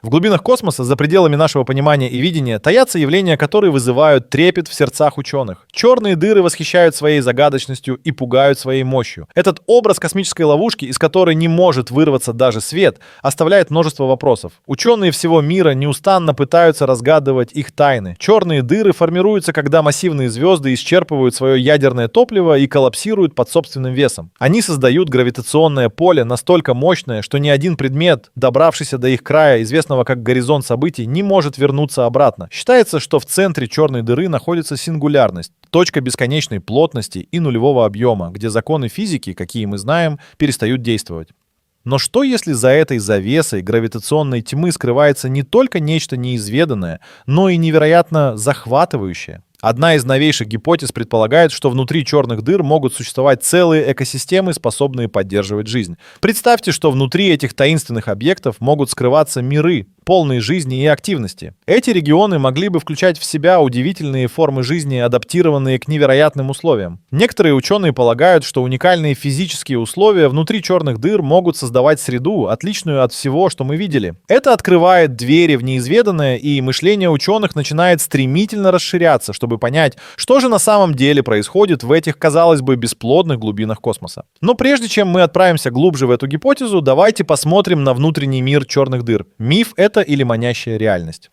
В глубинах космоса, за пределами нашего понимания и видения, таятся явления, которые вызывают трепет в сердцах ученых. Черные дыры восхищают своей загадочностью и пугают своей мощью. Этот образ космической ловушки, из которой не может вырваться даже свет, оставляет множество вопросов. Ученые всего мира неустанно пытаются разгадывать их тайны. Черные дыры формируются, когда массивные звезды исчерпывают свое ядерное топливо и коллапсируют под собственным весом. Они создают гравитационное поле настолько мощное, что ни один предмет, добравшийся до их края, известного как горизонт событий, не может вернуться обратно. Считается, что в центре черной дыры находится сингулярность, точка бесконечной плотности и нулевого объема, где законы физики, какие мы знаем, перестают действовать. Но что если за этой завесой гравитационной тьмы скрывается не только нечто неизведанное, но и невероятно захватывающее? Одна из новейших гипотез предполагает, что внутри черных дыр могут существовать целые экосистемы, способные поддерживать жизнь. Представьте, что внутри этих таинственных объектов могут скрываться миры, полные жизни и активности. Эти регионы могли бы включать в себя удивительные формы жизни, адаптированные к невероятным условиям. Некоторые ученые полагают, что уникальные физические условия внутри черных дыр могут создавать среду, отличную от всего, что мы видели. Это открывает двери в неизведанное, и мышление ученых начинает стремительно расширяться, чтобы понять, что же на самом деле происходит в этих, казалось бы, бесплодных глубинах космоса. Но прежде чем мы отправимся глубже в эту гипотезу, давайте посмотрим на внутренний мир черных дыр. Миф это или манящая реальность?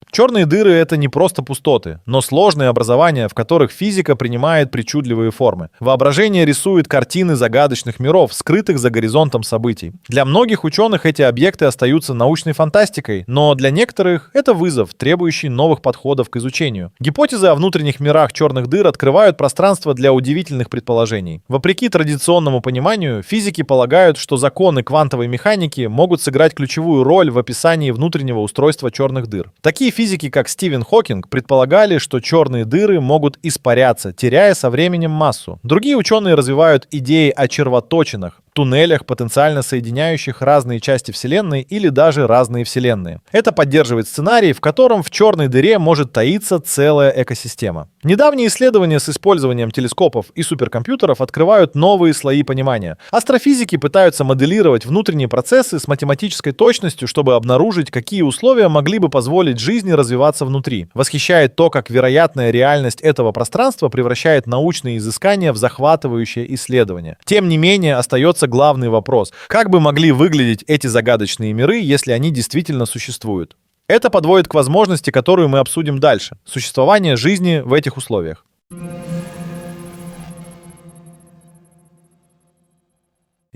Черные дыры — это не просто пустоты, но сложные образования, в которых физика принимает причудливые формы. Воображение рисует картины загадочных миров, скрытых за горизонтом событий. Для многих ученых эти объекты остаются научной фантастикой, но для некоторых это вызов, требующий новых подходов к изучению. Гипотезы о внутренних мирах черных дыр открывают пространство для удивительных предположений. Вопреки традиционному пониманию, физики полагают, что законы квантовой механики могут сыграть ключевую роль в описании внутреннего устройства черных дыр. Такие физики, как Стивен Хокинг, предполагали, что черные дыры могут испаряться, теряя со временем массу. Другие ученые развивают идеи о червоточинах, туннелях, потенциально соединяющих разные части Вселенной или даже разные Вселенные. Это поддерживает сценарий, в котором в черной дыре может таиться целая экосистема. Недавние исследования с использованием телескопов и суперкомпьютеров открывают новые слои понимания. Астрофизики пытаются моделировать внутренние процессы с математической точностью, чтобы обнаружить, какие условия могли бы позволить жизни развиваться внутри. Восхищает то, как вероятная реальность этого пространства превращает научные изыскания в захватывающее исследование. Тем не менее, остается главный вопрос: как бы могли выглядеть эти загадочные миры, если они действительно существуют? Это подводит к возможности, которую мы обсудим дальше: существование жизни в этих условиях.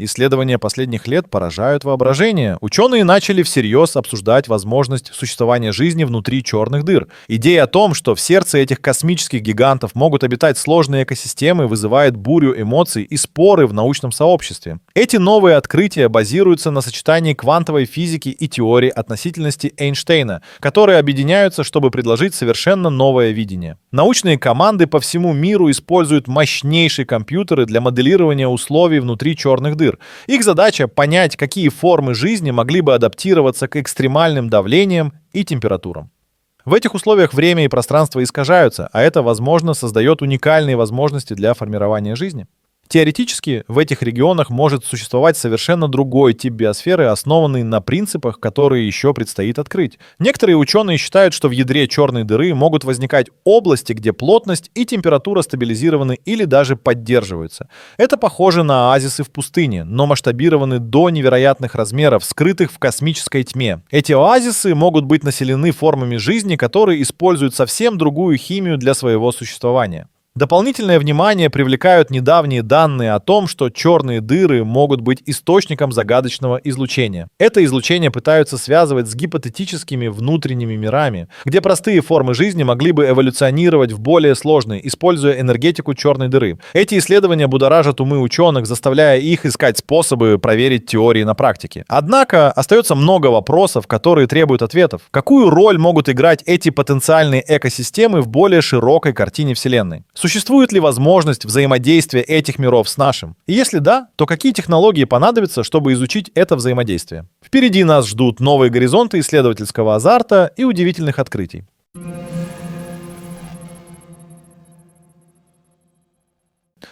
Исследования последних лет поражают воображение. Ученые начали всерьез обсуждать возможность существования жизни внутри черных дыр. Идея о том, что в сердце этих космических гигантов могут обитать сложные экосистемы, вызывает бурю эмоций и споры в научном сообществе. Эти новые открытия базируются на сочетании квантовой физики и теории относительности Эйнштейна, которые объединяются, чтобы предложить совершенно новое видение. Научные команды по всему миру используют мощнейшие компьютеры для моделирования условий внутри черных дыр. Их задача — понять, какие формы жизни могли бы адаптироваться к экстремальным давлениям и температурам. В этих условиях время и пространство искажаются, а это, возможно, создает уникальные возможности для формирования жизни. Теоретически, в этих регионах может существовать совершенно другой тип биосферы, основанный на принципах, которые еще предстоит открыть. Некоторые ученые считают, что в ядре черной дыры могут возникать области, где плотность и температура стабилизированы или даже поддерживаются. Это похоже на оазисы в пустыне, но масштабированы до невероятных размеров, скрытых в космической тьме. Эти оазисы могут быть населены формами жизни, которые используют совсем другую химию для своего существования. Дополнительное внимание привлекают недавние данные о том, что черные дыры могут быть источником загадочного излучения. Это излучение пытаются связывать с гипотетическими внутренними мирами, где простые формы жизни могли бы эволюционировать в более сложные, используя энергетику черной дыры. Эти исследования будоражат умы ученых, заставляя их искать способы проверить теории на практике. Однако остается много вопросов, которые требуют ответов. Какую роль могут играть эти потенциальные экосистемы в более широкой картине Вселенной? Существует ли возможность взаимодействия этих миров с нашим? И если да, то какие технологии понадобятся, чтобы изучить это взаимодействие? Впереди нас ждут новые горизонты исследовательского азарта и удивительных открытий.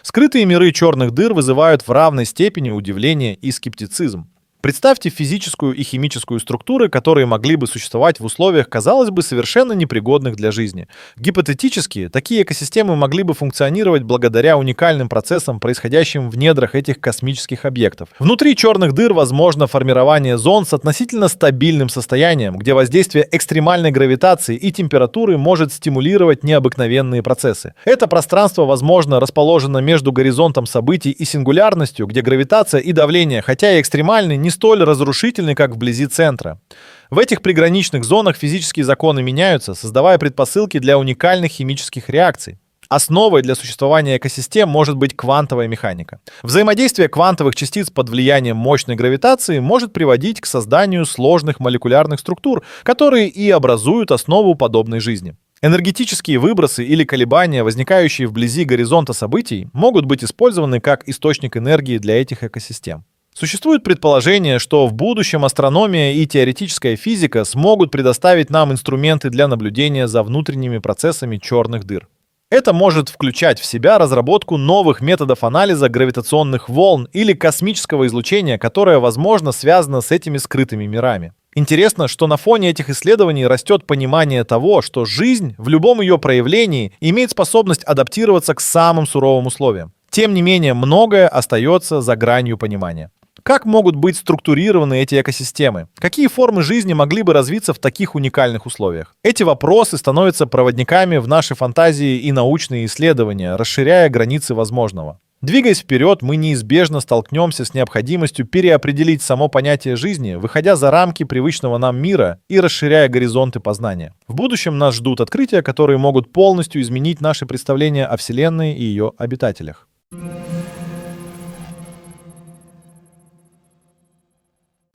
Скрытые миры черных дыр вызывают в равной степени удивление и скептицизм. Представьте физическую и химическую структуры, которые могли бы существовать в условиях, казалось бы, совершенно непригодных для жизни. Гипотетически, такие экосистемы могли бы функционировать благодаря уникальным процессам, происходящим в недрах этих космических объектов. Внутри черных дыр возможно формирование зон с относительно стабильным состоянием, где воздействие экстремальной гравитации и температуры может стимулировать необыкновенные процессы. Это пространство, возможно, расположено между горизонтом событий и сингулярностью, где гравитация и давление, хотя и экстремальны, не столь разрушительны, как вблизи центра. В этих приграничных зонах физические законы меняются, создавая предпосылки для уникальных химических реакций. Основой для существования экосистем может быть квантовая механика. Взаимодействие квантовых частиц под влиянием мощной гравитации может приводить к созданию сложных молекулярных структур, которые и образуют основу подобной жизни. Энергетические выбросы или колебания, возникающие вблизи горизонта событий, могут быть использованы как источник энергии для этих экосистем. Существует предположение, что в будущем астрономия и теоретическая физика смогут предоставить нам инструменты для наблюдения за внутренними процессами черных дыр. Это может включать в себя разработку новых методов анализа гравитационных волн или космического излучения, которое, возможно, связано с этими скрытыми мирами. Интересно, что на фоне этих исследований растет понимание того, что жизнь в любом ее проявлении имеет способность адаптироваться к самым суровым условиям. Тем не менее, многое остается за гранью понимания. Как могут быть структурированы эти экосистемы? Какие формы жизни могли бы развиться в таких уникальных условиях? Эти вопросы становятся проводниками в нашей фантазии и научные исследования, расширяя границы возможного. Двигаясь вперед, мы неизбежно столкнемся с необходимостью переопределить само понятие жизни, выходя за рамки привычного нам мира и расширяя горизонты познания. В будущем нас ждут открытия, которые могут полностью изменить наши представления о Вселенной и ее обитателях.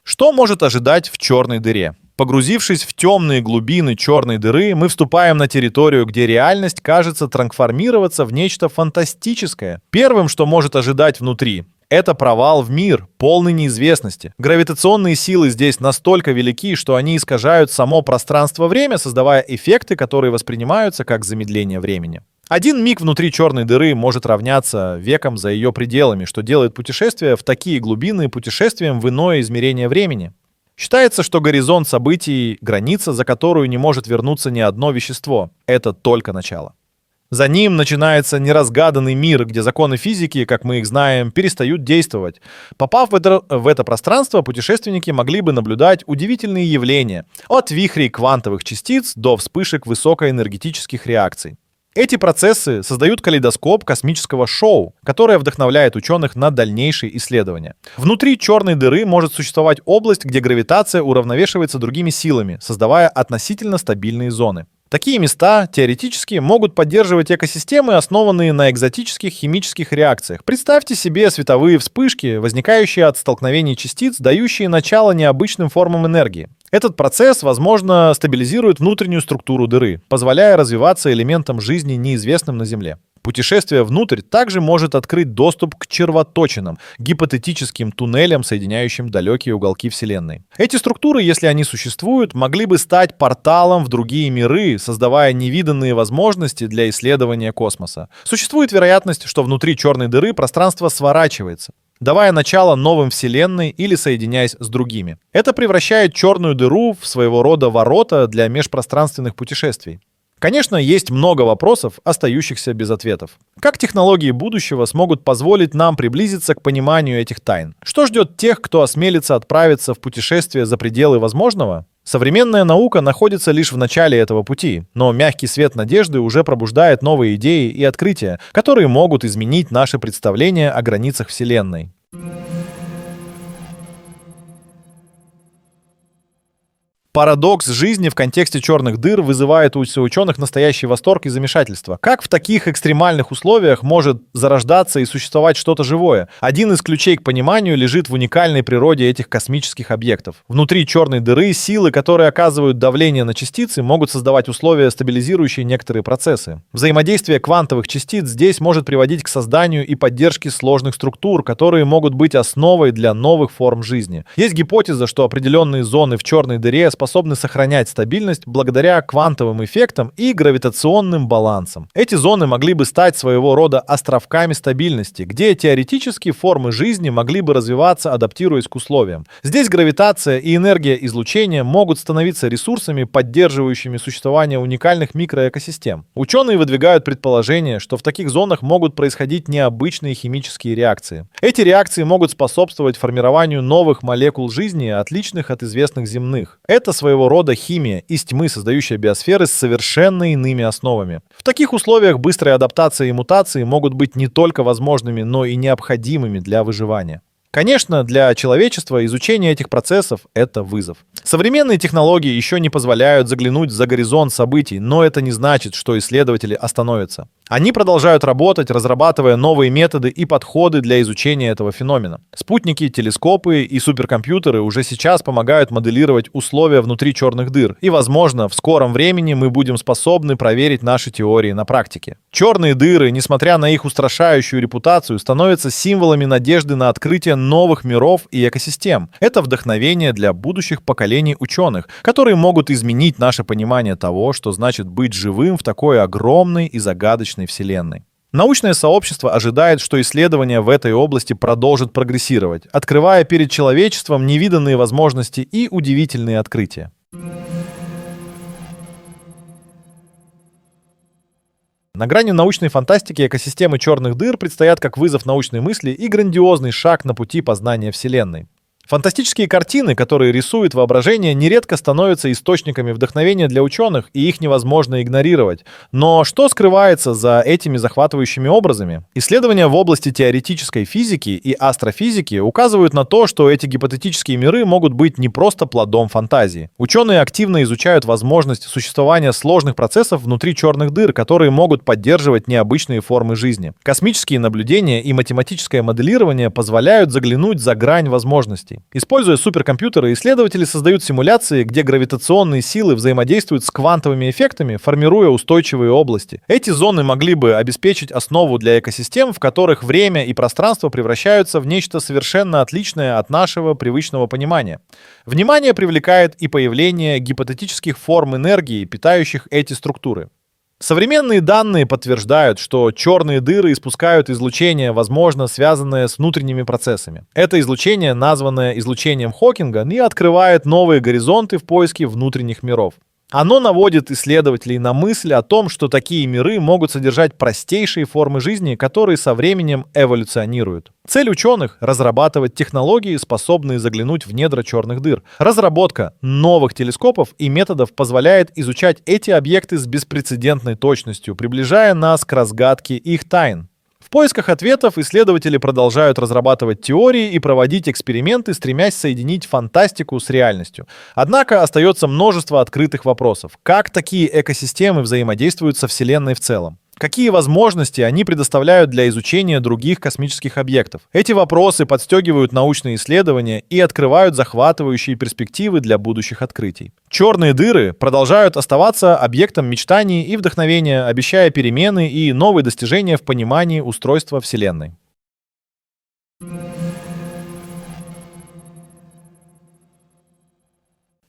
Что может ожидать в черной дыре? Погрузившись в темные глубины черной дыры, мы вступаем на территорию, где реальность кажется трансформироваться в нечто фантастическое. Первым, что может ожидать внутри, это провал в мир, полный неизвестности. Гравитационные силы здесь настолько велики, что они искажают само пространство-время, создавая эффекты, которые воспринимаются как замедление времени. Один миг внутри черной дыры может равняться векам за ее пределами, что делает путешествие в такие глубины путешествием в иное измерение времени. Считается, что горизонт событий — граница, за которую не может вернуться ни одно вещество. Это только начало. За ним начинается неразгаданный мир, где законы физики, как мы их знаем, перестают действовать. Попав в это пространство, путешественники могли бы наблюдать удивительные явления, от вихрей квантовых частиц до вспышек высокоэнергетических реакций. Эти процессы создают калейдоскоп космического шоу, которое вдохновляет ученых на дальнейшие исследования. Внутри черной дыры может существовать область, где гравитация уравновешивается другими силами, создавая относительно стабильные зоны. Такие места теоретически могут поддерживать экосистемы, основанные на экзотических химических реакциях. Представьте себе световые вспышки, возникающие от столкновений частиц, дающие начало необычным формам энергии. Этот процесс, возможно, стабилизирует внутреннюю структуру дыры, позволяя развиваться элементам жизни, неизвестным на Земле. Путешествие внутрь также может открыть доступ к червоточинам, гипотетическим туннелям, соединяющим далекие уголки Вселенной. Эти структуры, если они существуют, могли бы стать порталом в другие миры, создавая невиданные возможности для исследования космоса. Существует вероятность, что внутри черной дыры пространство сворачивается, давая начало новым Вселенной или соединяясь с другими. Это превращает черную дыру в своего рода ворота для межпространственных путешествий. Конечно, есть много вопросов, остающихся без ответов. Как технологии будущего смогут позволить нам приблизиться к пониманию этих тайн? Что ждет тех, кто осмелится отправиться в путешествие за пределы возможного? Современная наука находится лишь в начале этого пути, но мягкий свет надежды уже пробуждает новые идеи и открытия, которые могут изменить наше представление о границах Вселенной. Парадокс жизни в контексте черных дыр вызывает у ученых настоящий восторг и замешательство. Как в таких экстремальных условиях может зарождаться и существовать что-то живое? Один из ключей к пониманию лежит в уникальной природе этих космических объектов. Внутри черной дыры силы, которые оказывают давление на частицы, могут создавать условия, стабилизирующие некоторые процессы. Взаимодействие квантовых частиц здесь может приводить к созданию и поддержке сложных структур, которые могут быть основой для новых форм жизни. Есть гипотеза, что определенные зоны в черной дыре способны способны сохранять стабильность благодаря квантовым эффектам и гравитационным балансам. Эти зоны могли бы стать своего рода островками стабильности, где теоретически формы жизни могли бы развиваться, адаптируясь к условиям. Здесь гравитация и энергия излучения могут становиться ресурсами, поддерживающими существование уникальных микроэкосистем. Ученые выдвигают предположение, что в таких зонах могут происходить необычные химические реакции. Эти реакции могут способствовать формированию новых молекул жизни, отличных от известных земных. Это своего рода химия из тьмы, создающая биосферы с совершенно иными основами. В таких условиях быстрая адаптация и мутации могут быть не только возможными, но и необходимыми для выживания. Конечно, для человечества изучение этих процессов — это вызов. Современные технологии еще не позволяют заглянуть за горизонт событий, но это не значит, что исследователи остановятся. Они продолжают работать, разрабатывая новые методы и подходы для изучения этого феномена. Спутники, телескопы и суперкомпьютеры уже сейчас помогают моделировать условия внутри черных дыр, и, возможно, в скором времени мы будем способны проверить наши теории на практике. Черные дыры, несмотря на их устрашающую репутацию, становятся символами надежды на открытие новых миров и экосистем. Это вдохновение для будущих поколений ученых, которые могут изменить наше понимание того, что значит быть живым в такой огромной и загадочной Вселенной. Научное сообщество ожидает, что исследования в этой области продолжат прогрессировать, открывая перед человечеством невиданные возможности и удивительные открытия. На грани научной фантастики экосистемы черных дыр предстоят как вызов научной мысли и грандиозный шаг на пути познания Вселенной. Фантастические картины, которые рисует воображение, нередко становятся источниками вдохновения для ученых, и их невозможно игнорировать. Но что скрывается за этими захватывающими образами? Исследования в области теоретической физики и астрофизики указывают на то, что эти гипотетические миры могут быть не просто плодом фантазии. Ученые активно изучают возможность существования сложных процессов внутри черных дыр, которые могут поддерживать необычные формы жизни. Космические наблюдения и математическое моделирование позволяют заглянуть за грань возможностей. Используя суперкомпьютеры, исследователи создают симуляции, где гравитационные силы взаимодействуют с квантовыми эффектами, формируя устойчивые области. Эти зоны могли бы обеспечить основу для экосистем, в которых время и пространство превращаются в нечто совершенно отличное от нашего привычного понимания. Внимание привлекает и появление гипотетических форм энергии, питающих эти структуры. Современные данные подтверждают, что черные дыры испускают излучение, возможно, связанное с внутренними процессами. Это излучение, названное излучением Хокинга, и открывает новые горизонты в поиске внутренних миров. Оно наводит исследователей на мысль о том, что такие миры могут содержать простейшие формы жизни, которые со временем эволюционируют. Цель ученых — разрабатывать технологии, способные заглянуть в недра черных дыр. Разработка новых телескопов и методов позволяет изучать эти объекты с беспрецедентной точностью, приближая нас к разгадке их тайн. В поисках ответов исследователи продолжают разрабатывать теории и проводить эксперименты, стремясь соединить фантастику с реальностью. Однако остается множество открытых вопросов. Как такие экосистемы взаимодействуют со Вселенной в целом? Какие возможности они предоставляют для изучения других космических объектов? Эти вопросы подстегивают научные исследования и открывают захватывающие перспективы для будущих открытий. Черные дыры продолжают оставаться объектом мечтаний и вдохновения, обещая перемены и новые достижения в понимании устройства Вселенной.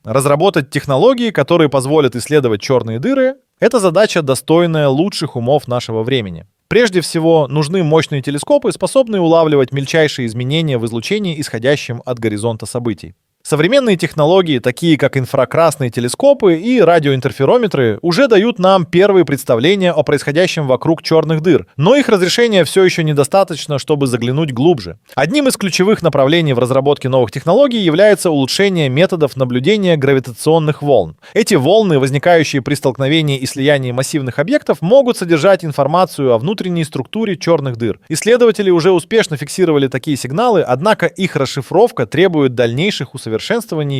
Разработать технологии, которые позволят исследовать черные дыры — это задача, достойная лучших умов нашего времени. Прежде всего, нужны мощные телескопы, способные улавливать мельчайшие изменения в излучении, исходящем от горизонта событий. Современные технологии, такие как инфракрасные телескопы и радиоинтерферометры, уже дают нам первые представления о происходящем вокруг черных дыр, но их разрешения все еще недостаточно, чтобы заглянуть глубже. Одним из ключевых направлений в разработке новых технологий является улучшение методов наблюдения гравитационных волн. Эти волны, возникающие при столкновении и слиянии массивных объектов, могут содержать информацию о внутренней структуре черных дыр. Исследователи уже успешно фиксировали такие сигналы, однако их расшифровка требует дальнейших усовершенствований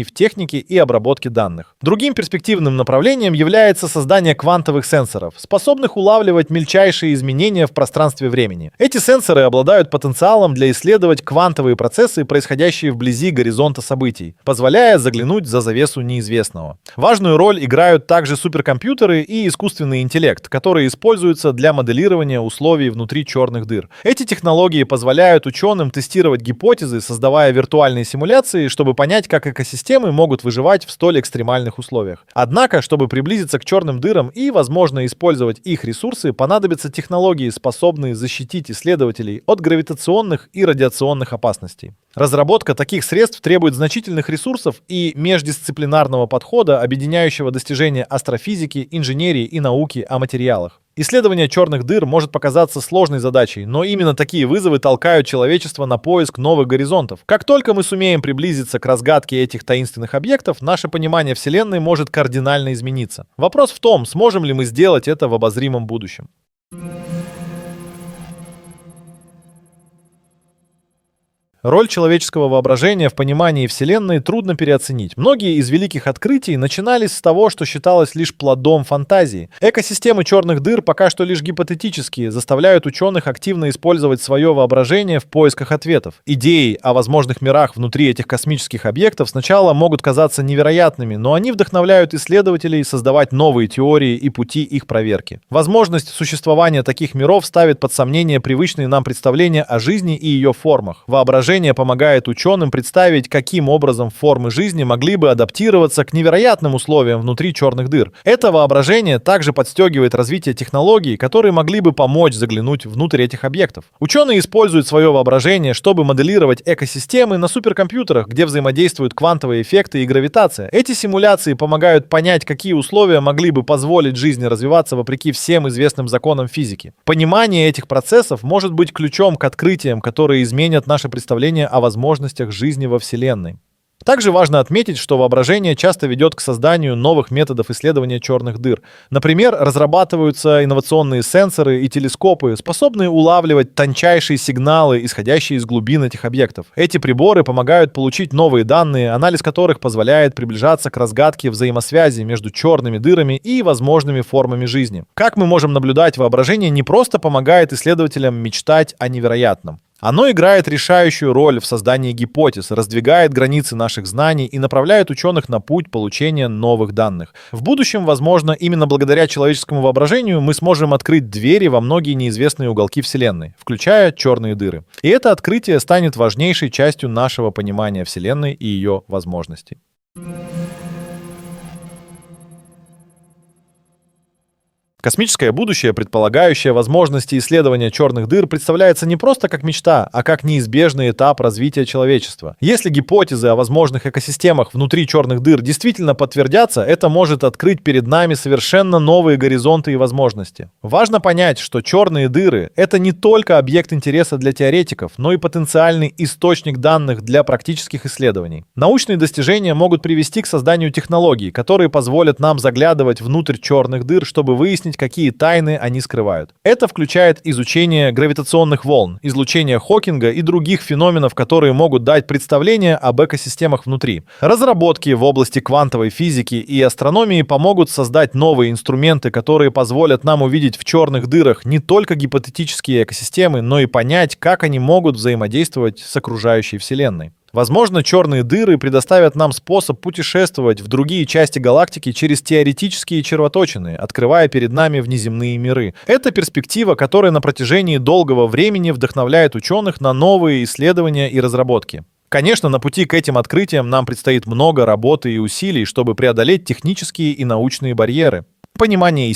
в технике и обработке данных. Другим перспективным направлением является создание квантовых сенсоров, способных улавливать мельчайшие изменения в пространстве времени. Эти сенсоры обладают потенциалом для исследовать квантовые процессы, происходящие вблизи горизонта событий, позволяя заглянуть за завесу неизвестного. Важную роль играют также суперкомпьютеры и искусственный интеллект, которые используются для моделирования условий внутри черных дыр. Эти технологии позволяют ученым тестировать гипотезы, создавая виртуальные симуляции, чтобы понять, понять, как экосистемы могут выживать в столь экстремальных условиях. Однако, чтобы приблизиться к черным дырам и, возможно, использовать их ресурсы, понадобятся технологии, способные защитить исследователей от гравитационных и радиационных опасностей. Разработка таких средств требует значительных ресурсов и междисциплинарного подхода, объединяющего достижения астрофизики, инженерии и науки о материалах. Исследование черных дыр может показаться сложной задачей, но именно такие вызовы толкают человечество на поиск новых горизонтов. Как только мы сумеем приблизиться к разгадке этих таинственных объектов, наше понимание Вселенной может кардинально измениться. Вопрос в том, сможем ли мы сделать это в обозримом будущем. Роль человеческого воображения в понимании Вселенной трудно переоценить. Многие из великих открытий начинались с того, что считалось лишь плодом фантазии. Экосистемы черных дыр пока что лишь гипотетические, заставляют ученых активно использовать свое воображение в поисках ответов. Идеи о возможных мирах внутри этих космических объектов сначала могут казаться невероятными, но они вдохновляют исследователей создавать новые теории и пути их проверки. Возможность существования таких миров ставит под сомнение привычные нам представления о жизни и ее формах. Воображение помогает ученым представить, каким образом формы жизни могли бы адаптироваться к невероятным условиям внутри черных дыр. Это воображение также подстегивает развитие технологий, которые могли бы помочь заглянуть внутрь этих объектов. Ученые используют свое воображение, чтобы моделировать экосистемы на суперкомпьютерах, где взаимодействуют квантовые эффекты и гравитация. Эти симуляции помогают понять, какие условия могли бы позволить жизни развиваться вопреки всем известным законам физики. Понимание этих процессов может быть ключом к открытиям, которые изменят наше представление о возможностях жизни во Вселенной. Также важно отметить, что воображение часто ведет к созданию новых методов исследования черных дыр. Например, разрабатываются инновационные сенсоры и телескопы, способные улавливать тончайшие сигналы, исходящие из глубин этих объектов. Эти приборы помогают получить новые данные, анализ которых позволяет приближаться к разгадке взаимосвязи между черными дырами и возможными формами жизни. Как мы можем наблюдать, воображение не просто помогает исследователям мечтать о невероятном. Оно играет решающую роль в создании гипотез, раздвигает границы наших знаний и направляет ученых на путь получения новых данных. В будущем, возможно, именно благодаря человеческому воображению мы сможем открыть двери во многие неизвестные уголки Вселенной, включая черные дыры. И это открытие станет важнейшей частью нашего понимания Вселенной и ее возможностей. Космическое будущее, предполагающее возможности исследования черных дыр, представляется не просто как мечта, а как неизбежный этап развития человечества. Если гипотезы о возможных экосистемах внутри черных дыр действительно подтвердятся, это может открыть перед нами совершенно новые горизонты и возможности. Важно понять, что черные дыры — это не только объект интереса для теоретиков, но и потенциальный источник данных для практических исследований. Научные достижения могут привести к созданию технологий, которые позволят нам заглядывать внутрь черных дыр, чтобы выяснить, какие тайны они скрывают. Это включает изучение гравитационных волн, излучение Хокинга и других феноменов, которые могут дать представление об экосистемах внутри. Разработки в области квантовой физики и астрономии помогут создать новые инструменты, которые позволят нам увидеть в черных дырах не только гипотетические экосистемы, но и понять, как они могут взаимодействовать с окружающей Вселенной. Возможно, черные дыры предоставят нам способ путешествовать в другие части галактики через теоретические червоточины, открывая перед нами внеземные миры. Это перспектива, которая на протяжении долгого времени вдохновляет ученых на новые исследования и разработки. Конечно, на пути к этим открытиям нам предстоит много работы и усилий, чтобы преодолеть технические и научные барьеры. Понимание и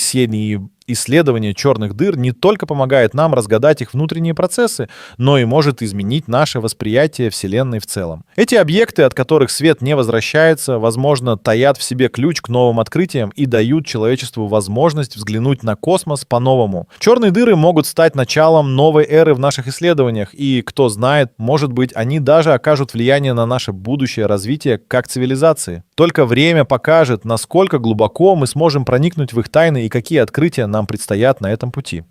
исследование черных дыр не только помогает нам разгадать их внутренние процессы, но и может изменить наше восприятие Вселенной в целом. Эти объекты, от которых свет не возвращается, возможно, таят в себе ключ к новым открытиям и дают человечеству возможность взглянуть на космос по-новому. Черные дыры могут стать началом новой эры в наших исследованиях, и, кто знает, может быть, они даже окажут влияние на наше будущее развитие как цивилизации. Только время покажет, насколько глубоко мы сможем проникнуть в их тайны и какие открытия нам предстоят на этом пути.